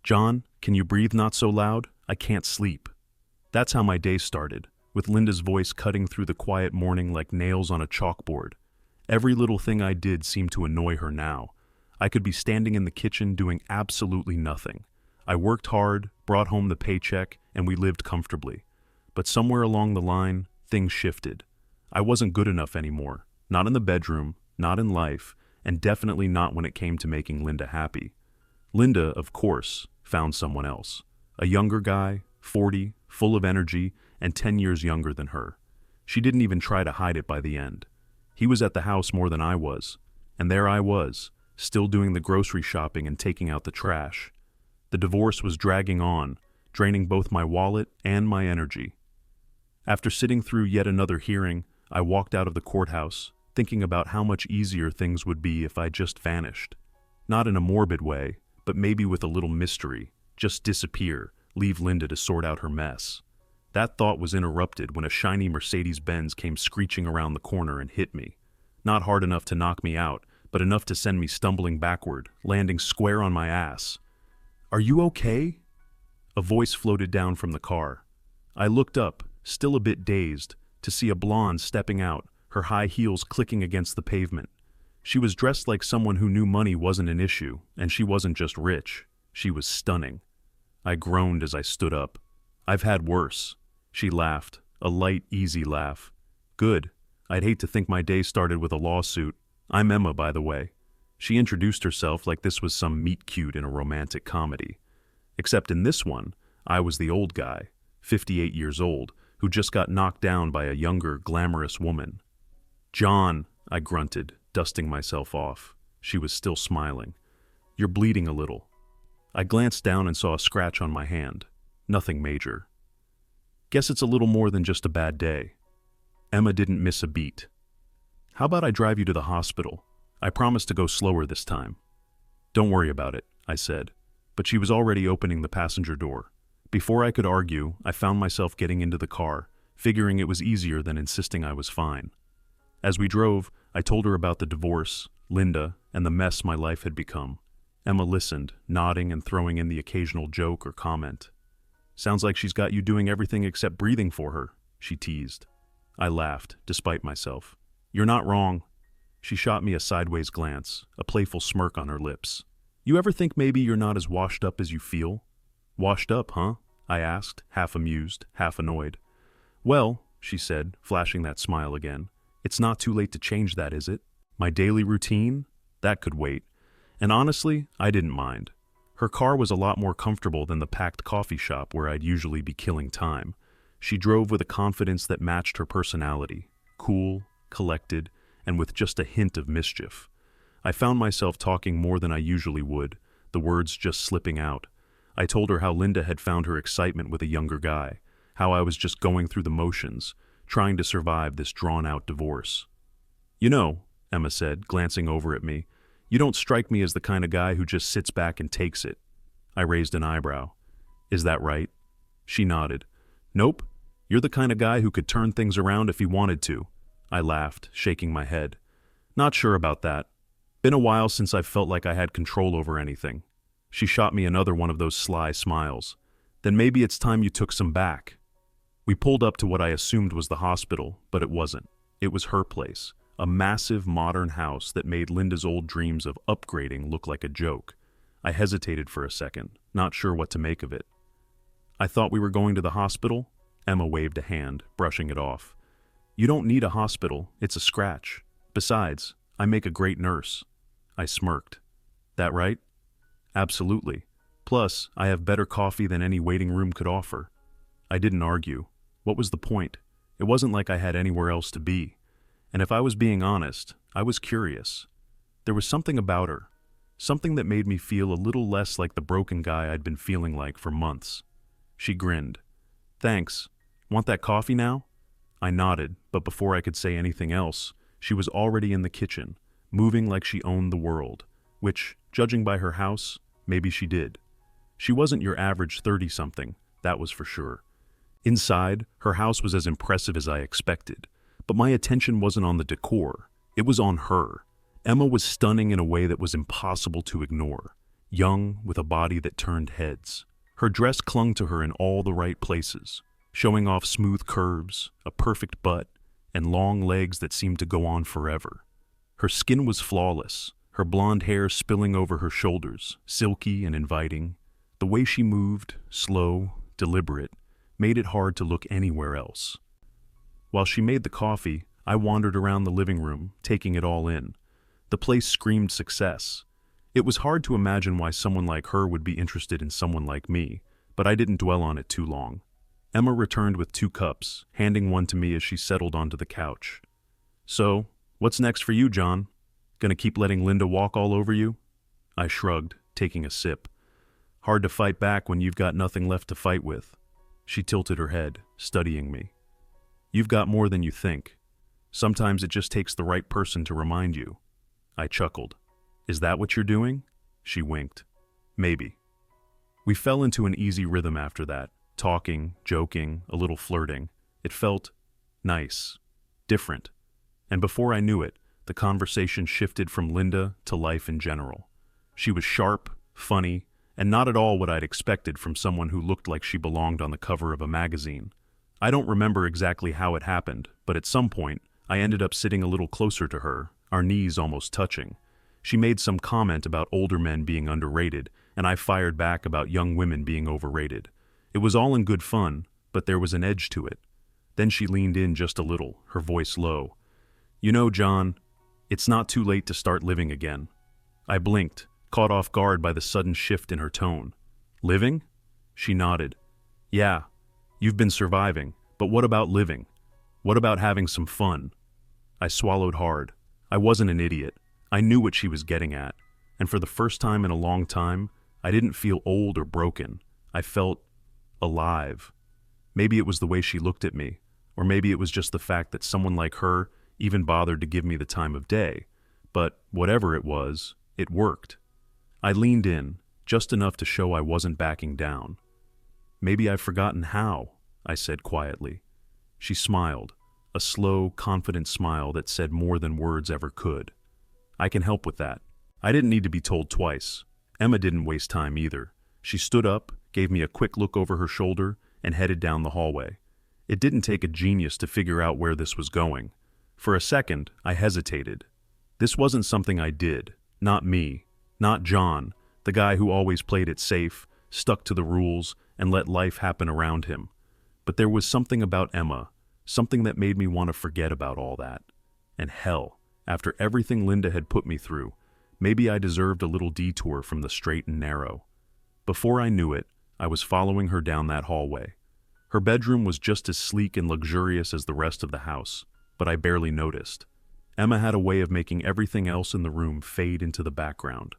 "John, can you breathe not so loud? I can't sleep." That's how my day started, with Linda's voice cutting through the quiet morning like nails on a chalkboard. Every little thing I did seemed to annoy her now. I could be standing in the kitchen doing absolutely nothing. I worked hard, brought home the paycheck, and we lived comfortably. But somewhere along the line, things shifted. I wasn't good enough anymore. Not in the bedroom, not in life, and definitely not when it came to making Linda happy. Linda, of course, found someone else. A younger guy, 40, full of energy, and 10 years younger than her. She didn't even try to hide it by the end. He was at the house more than I was, and there I was, still doing the grocery shopping and taking out the trash. The divorce was dragging on, draining both my wallet and my energy. After sitting through yet another hearing, I walked out of the courthouse, thinking about how much easier things would be if I just vanished. Not in a morbid way, but maybe with a little mystery. Just disappear, leave Linda to sort out her mess. That thought was interrupted when a shiny Mercedes-Benz came screeching around the corner and hit me. Not hard enough to knock me out, but enough to send me stumbling backward, landing square on my ass. "Are you okay?" A voice floated down from the car. I looked up, still a bit dazed, to see a blonde stepping out, her high heels clicking against the pavement. She was dressed like someone who knew money wasn't an issue, and she wasn't just rich. She was stunning. I groaned as I stood up. "I've had worse." She laughed, a light, easy laugh. "Good. I'd hate to think my day started with a lawsuit. I'm Emma, by the way." She introduced herself like this was some meet-cute in a romantic comedy. Except in this one, I was the old guy, 58 years old, who just got knocked down by a younger, glamorous woman. "John," I grunted, dusting myself off. She was still smiling. "You're bleeding a little." I glanced down and saw a scratch on my hand. Nothing major. "Guess it's a little more than just a bad day." Emma didn't miss a beat. "How about I drive you to the hospital? I promise to go slower this time." "Don't worry about it," I said, but she was already opening the passenger door. Before I could argue, I found myself getting into the car, figuring it was easier than insisting I was fine. As we drove, I told her about the divorce, Linda, and the mess my life had become. Emma listened, nodding and throwing in the occasional joke or comment. "Sounds like she's got you doing everything except breathing for her," she teased. I laughed, despite myself. "You're not wrong." She shot me a sideways glance, a playful smirk on her lips. "You ever think maybe you're not as washed up as you feel?" "Washed up, huh?" I asked, half amused, half annoyed. "Well," she said, flashing that smile again, "it's not too late to change that, is it? My daily routine? That could wait." And honestly, I didn't mind. Her car was a lot more comfortable than the packed coffee shop where I'd usually be killing time. She drove with a confidence that matched her personality, cool, collected, and with just a hint of mischief. I found myself talking more than I usually would, the words just slipping out. I told her how Linda had found her excitement with a younger guy, how I was just going through the motions, trying to survive this drawn-out divorce. "You know," Emma said, glancing over at me, "you don't strike me as the kind of guy who just sits back and takes it." I raised an eyebrow. "Is that right?" She nodded. "Nope. You're the kind of guy who could turn things around if he wanted to." I laughed, shaking my head. "Not sure about that. Been a while since I've felt like I had control over anything." She shot me another one of those sly smiles. "Then maybe it's time you took some back." We pulled up to what I assumed was the hospital, but it wasn't. It was her place, a massive modern house that made Linda's old dreams of upgrading look like a joke. I hesitated for a second, not sure what to make of it. "I thought we were going to the hospital?" Emma waved a hand, brushing it off. "You don't need a hospital, it's a scratch. Besides, I make a great nurse." I smirked. "That right?" "Absolutely. Plus, I have better coffee than any waiting room could offer." I didn't argue. What was the point? It wasn't like I had anywhere else to be. And if I was being honest, I was curious. There was something about her, something that made me feel a little less like the broken guy I'd been feeling like for months. She grinned. "Thanks. Want that coffee now?" I nodded, but before I could say anything else, she was already in the kitchen, moving like she owned the world, which, judging by her house, maybe she did. She wasn't your average 30-something, that was for sure. Inside, her house was as impressive as I expected, but my attention wasn't on the decor, it was on her. Emma was stunning in a way that was impossible to ignore. young with a body that turned heads. Her dress clung to her in all the right places, showing off smooth curves, a perfect butt, and long legs that seemed to go on forever. Her skin was flawless, her blonde hair spilling over her shoulders, silky and inviting. The way she moved, slow, deliberate, made it hard to look anywhere else. While she made the coffee, I wandered around the living room, taking it all in. The place screamed success. It was hard to imagine why someone like her would be interested in someone like me, but I didn't dwell on it too long. Emma returned with 2 cups, handing one to me as she settled onto the couch. "So, what's next for you, John? Gonna keep letting Linda walk all over you?" I shrugged, taking a sip. "Hard to fight back when you've got nothing left to fight with." She tilted her head, studying me. "You've got more than you think. Sometimes it just takes the right person to remind you." I chuckled. "Is that what you're doing?" She winked. "Maybe." We fell into an easy rhythm after that, talking, joking, a little flirting. It felt nice, different. And before I knew it, the conversation shifted from Linda to life in general. She was sharp, funny, and not at all what I'd expected from someone who looked like she belonged on the cover of a magazine. I don't remember exactly how it happened, but at some point, I ended up sitting a little closer to her, our knees almost touching. She made some comment about older men being underrated, and I fired back about young women being overrated. It was all in good fun, but there was an edge to it. Then she leaned in just a little, her voice low. "You know, John, it's not too late to start living again." I blinked, caught off guard by the sudden shift in her tone. "Living?" She nodded. "Yeah, you've been surviving, but what about living? What about having some fun?" I swallowed hard. I wasn't an idiot. I knew what she was getting at, and for the first time in a long time, I didn't feel old or broken. I felt alive. Maybe it was the way she looked at me, or maybe it was just the fact that someone like her even bothered to give me the time of day. But whatever it was, it worked. I leaned in, just enough to show I wasn't backing down. "Maybe I've forgotten how," I said quietly. She smiled, a slow, confident smile that said more than words ever could. "I can help with that." I didn't need to be told twice. Emma didn't waste time either. She stood up, gave me a quick look over her shoulder, and headed down the hallway. It didn't take a genius to figure out where this was going. For a second, I hesitated. This wasn't something I did. Not me. Not John, the guy who always played it safe, stuck to the rules, and let life happen around him. But there was something about Emma, something that made me want to forget about all that. And hell, after everything Linda had put me through, maybe I deserved a little detour from the straight and narrow. Before I knew it, I was following her down that hallway. Her bedroom was just as sleek and luxurious as the rest of the house, but I barely noticed. Emma had a way of making everything else in the room fade into the background.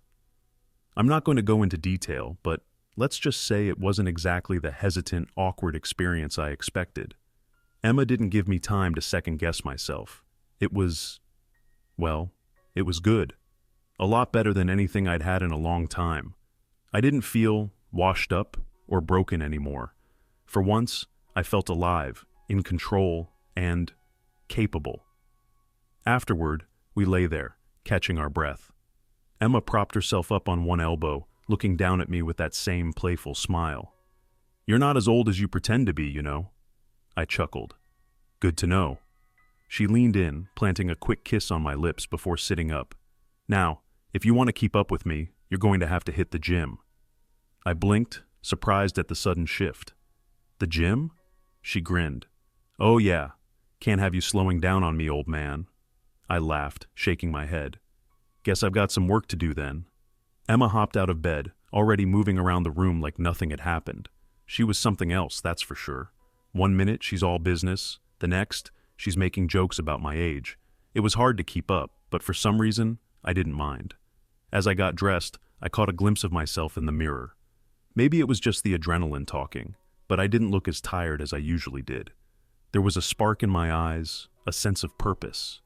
I'm not going to go into detail, but let's just say it wasn't exactly the hesitant, awkward experience I expected. Emma didn't give me time to second-guess myself. It was good. A lot better than anything I'd had in a long time. I didn't feel washed up or broken anymore. For once, I felt alive, in control, and capable. Afterward, we lay there, catching our breath. Emma propped herself up on one elbow, looking down at me with that same playful smile. "You're not as old as you pretend to be, you know." I chuckled. "Good to know." She leaned in, planting a quick kiss on my lips before sitting up. "Now, if you want to keep up with me, you're going to have to hit the gym." I blinked, surprised at the sudden shift. "The gym?" She grinned. "Oh yeah, can't have you slowing down on me, old man." I laughed, shaking my head. "Guess I've got some work to do then." Emma hopped out of bed, already moving around the room like nothing had happened. She was something else, that's for sure. One minute she's all business, the next she's making jokes about my age. It was hard to keep up, but for some reason, I didn't mind. As I got dressed, I caught a glimpse of myself in the mirror. Maybe it was just the adrenaline talking, but I didn't look as tired as I usually did. There was a spark in my eyes, a sense of purpose.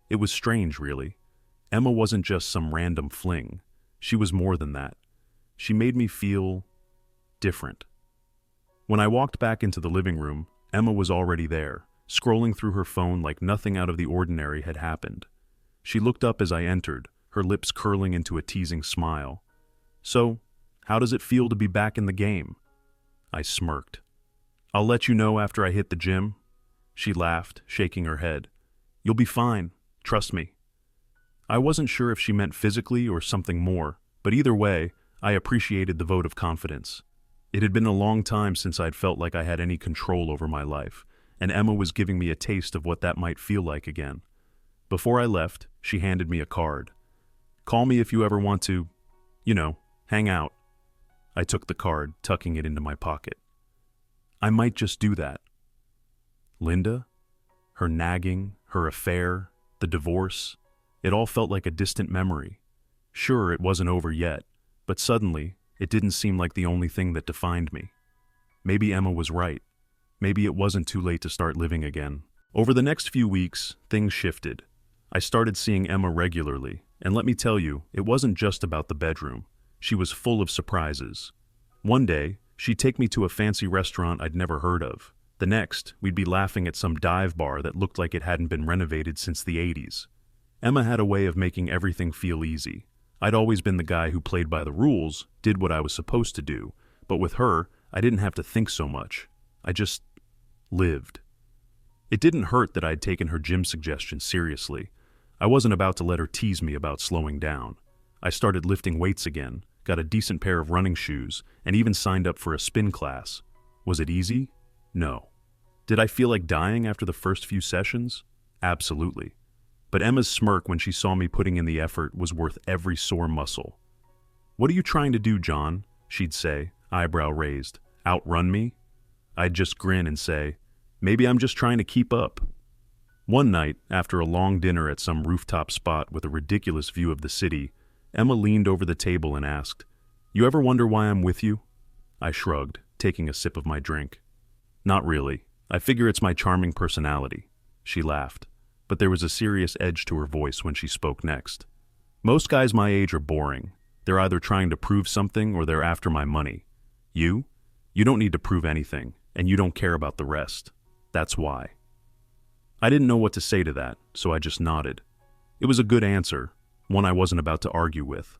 It was strange, really. Emma wasn't just some random fling. She was more than that. She made me feel different. When I walked back into the living room, Emma was already there, scrolling through her phone like nothing out of the ordinary had happened. She looked up as I entered, her lips curling into a teasing smile. "So, How does it feel to be back in the game? I smirked. I'll let you know after I hit the gym. She laughed, shaking her head. You'll be fine. Trust me. I wasn't sure if she meant physically or something more, but either way, I appreciated the vote of confidence. It had been a long time since I'd felt like I had any control over my life, and Emma was giving me a taste of what that might feel like again. Before I left, she handed me a card. Call me if you ever want to, hang out. I took the card, tucking it into my pocket. I might just do that. Linda? Her nagging, her affair, the divorce, it all felt like a distant memory. Sure, it wasn't over yet, but suddenly, it didn't seem like the only thing that defined me. Maybe Emma was right. Maybe it wasn't too late to start living again. Over the next few weeks, things shifted. I started seeing Emma regularly, and let me tell you, it wasn't just about the bedroom. She was full of surprises. One day, she'd take me to a fancy restaurant I'd never heard of. The next, we'd be laughing at some dive bar that looked like it hadn't been renovated since the 80s. Emma had a way of making everything feel easy. I'd always been the guy who played by the rules, did what I was supposed to do, but with her, I didn't have to think so much. I just lived. It didn't hurt that I'd taken her gym suggestion seriously. I wasn't about to let her tease me about slowing down. I started lifting weights again, got a decent pair of running shoes, and even signed up for a spin class. Was it easy? No. Did I feel like dying after the first few sessions? Absolutely. But Emma's smirk when she saw me putting in the effort was worth every sore muscle. What are you trying to do, John? She'd say, eyebrow raised. Outrun me? I'd just grin and say, maybe I'm just trying to keep up. One night, after a long dinner at some rooftop spot with a ridiculous view of the city, Emma leaned over the table and asked, You ever wonder why I'm with you? I shrugged, taking a sip of my drink. Not really. I figure it's my charming personality. She laughed, but there was a serious edge to her voice when she spoke next. Most guys my age are boring. They're either trying to prove something or they're after my money. You don't need to prove anything, and you don't care about the rest. That's why. I didn't know what to say to that, so I just nodded. It was a good answer, one I wasn't about to argue with.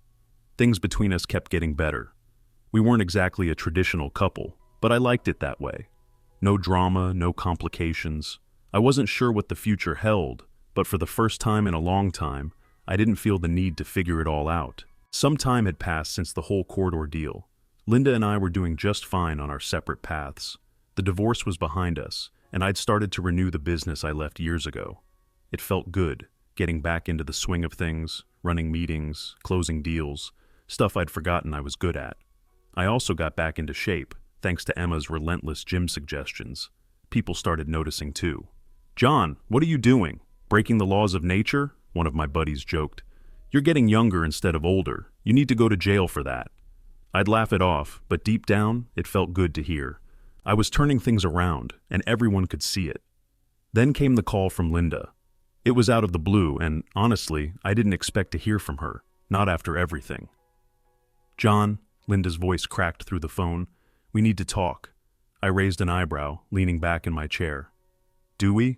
Things between us kept getting better. We weren't exactly a traditional couple, but I liked it that way. No drama, no complications. I wasn't sure what the future held, but for the first time in a long time, I didn't feel the need to figure it all out. Some time had passed since the whole court ordeal. Linda and I were doing just fine on our separate paths. The divorce was behind us, and I'd started to renew the business I left years ago. It felt good, getting back into the swing of things, running meetings, closing deals, stuff I'd forgotten I was good at. I also got back into shape, thanks to Emma's relentless gym suggestions. People started noticing too. John, what are you doing? Breaking the laws of nature? One of my buddies joked. You're getting younger instead of older. You need to go to jail for that. I'd laugh it off, but deep down, it felt good to hear. I was turning things around, and everyone could see it. Then came the call from Linda. It was out of the blue, and honestly, I didn't expect to hear from her, not after everything. John, Linda's voice cracked through the phone. We need to talk. I raised an eyebrow, leaning back in my chair. Do we?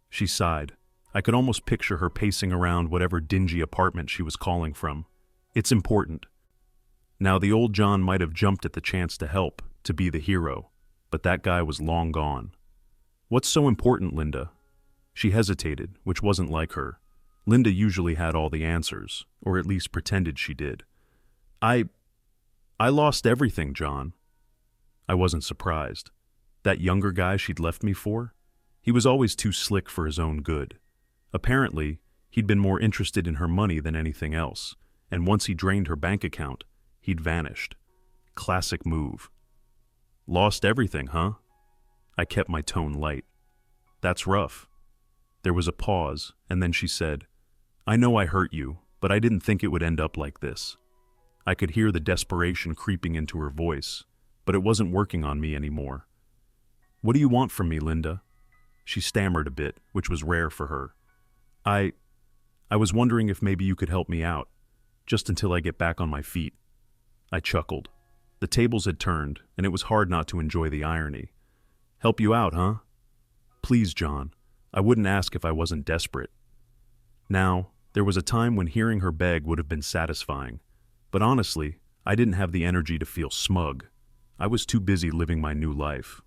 She sighed. I could almost picture her pacing around whatever dingy apartment she was calling from. It's important. Now, the old John might have jumped at the chance to help, to be the hero, but that guy was long gone. What's so important, Linda? She hesitated, which wasn't like her. Linda usually had all the answers, or at least pretended she did. I lost everything, John. I wasn't surprised. That younger guy she'd left me for? He was always too slick for his own good. Apparently, he'd been more interested in her money than anything else, and once he drained her bank account, he'd vanished. Classic move. Lost everything, huh? I kept my tone light. That's rough. There was a pause, and then she said, I know I hurt you, but I didn't think it would end up like this. I could hear the desperation creeping into her voice, but it wasn't working on me anymore. What do you want from me, Linda? She stammered a bit, which was rare for her. I was wondering if maybe you could help me out, just until I get back on my feet. I chuckled. The tables had turned, and it was hard not to enjoy the irony. Help you out, huh? Please, John. I wouldn't ask if I wasn't desperate. Now, there was a time when hearing her beg would have been satisfying, but honestly, I didn't have the energy to feel smug. I was too busy living my new life.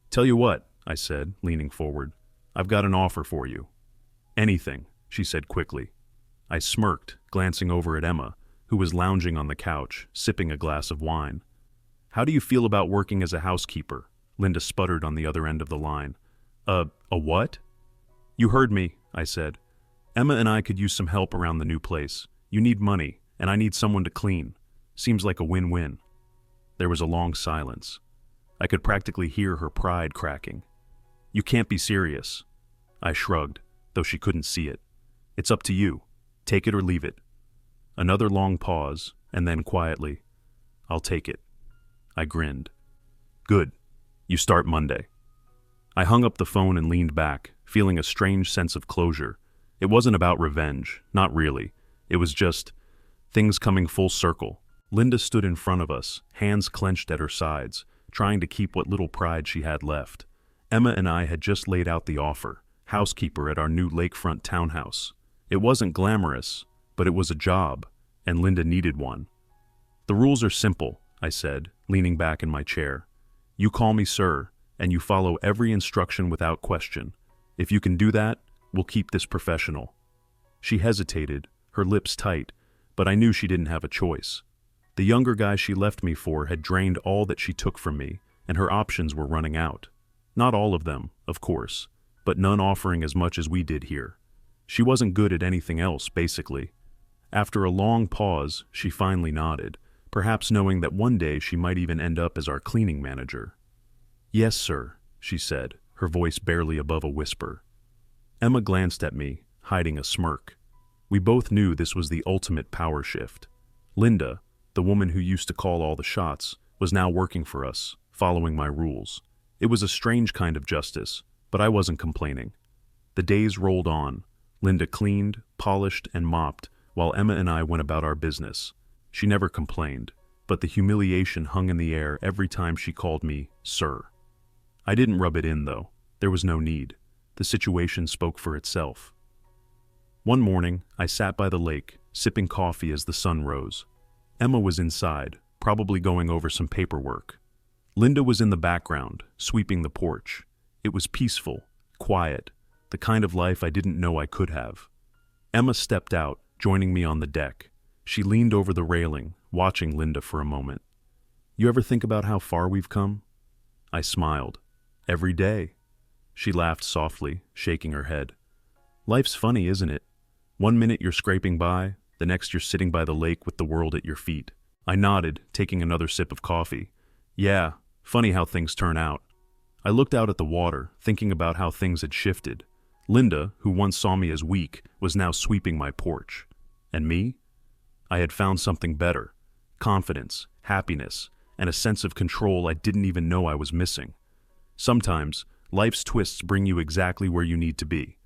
"Tell you what," I said, leaning forward. "I've got an offer for you." "Anything," she said quickly. I smirked, glancing over at Emma, who was lounging on the couch, sipping a glass of wine. "How do you feel about working as a housekeeper?" Linda sputtered on the other end of the line. A what?" "You heard me," I said. "Emma and I could use some help around the new place. You need money, and I need someone to clean. Seems like a win-win." There was a long silence. I could practically hear her pride cracking. "You can't be serious." I shrugged, though she couldn't see it. "It's up to you. Take it or leave it." Another long pause, and then quietly, "I'll take it." I grinned. "Good. You start Monday." I hung up the phone and leaned back, feeling a strange sense of closure. It wasn't about revenge, not really. It was just things coming full circle. Linda stood in front of us, hands clenched at her sides, trying to keep what little pride she had left. Emma and I had just laid out the offer, housekeeper at our new lakefront townhouse. It wasn't glamorous, but it was a job, and Linda needed one. "The rules are simple," I said, leaning back in my chair. "You call me sir, and you follow every instruction without question. If you can do that, we'll keep this professional." She hesitated, her lips tight, but I knew she didn't have a choice. The younger guy she left me for had drained all that she took from me, and her options were running out. Not all of them, of course, but none offering as much as we did here. She wasn't good at anything else, basically. After a long pause, she finally nodded, perhaps knowing that one day she might even end up as our cleaning manager. "Yes, sir," she said, her voice barely above a whisper. Emma glanced at me, hiding a smirk. We both knew this was the ultimate power shift. Linda, the woman who used to call all the shots, was now working for us, following my rules. It was a strange kind of justice, but I wasn't complaining. The days rolled on. Linda cleaned, polished, and mopped, while Emma and I went about our business. She never complained, but the humiliation hung in the air every time she called me sir. I didn't rub it in, though. There was no need. The situation spoke for itself. One morning, I sat by the lake, sipping coffee as the sun rose. Emma was inside, probably going over some paperwork. Linda was in the background, sweeping the porch. It was peaceful, quiet, the kind of life I didn't know I could have. Emma stepped out, joining me on the deck. She leaned over the railing, watching Linda for a moment. "You ever think about how far we've come?" I smiled. "Every day." She laughed softly, shaking her head. "Life's funny, isn't it? One minute you're scraping by, the next you're sitting by the lake with the world at your feet." I nodded, taking another sip of coffee. "Yeah, funny how things turn out." I looked out at the water, thinking about how things had shifted. Linda, who once saw me as weak, was now sweeping my porch. And me? I had found something better. Confidence, happiness, and a sense of control I didn't even know I was missing. Sometimes, life's twists bring you exactly where you need to be.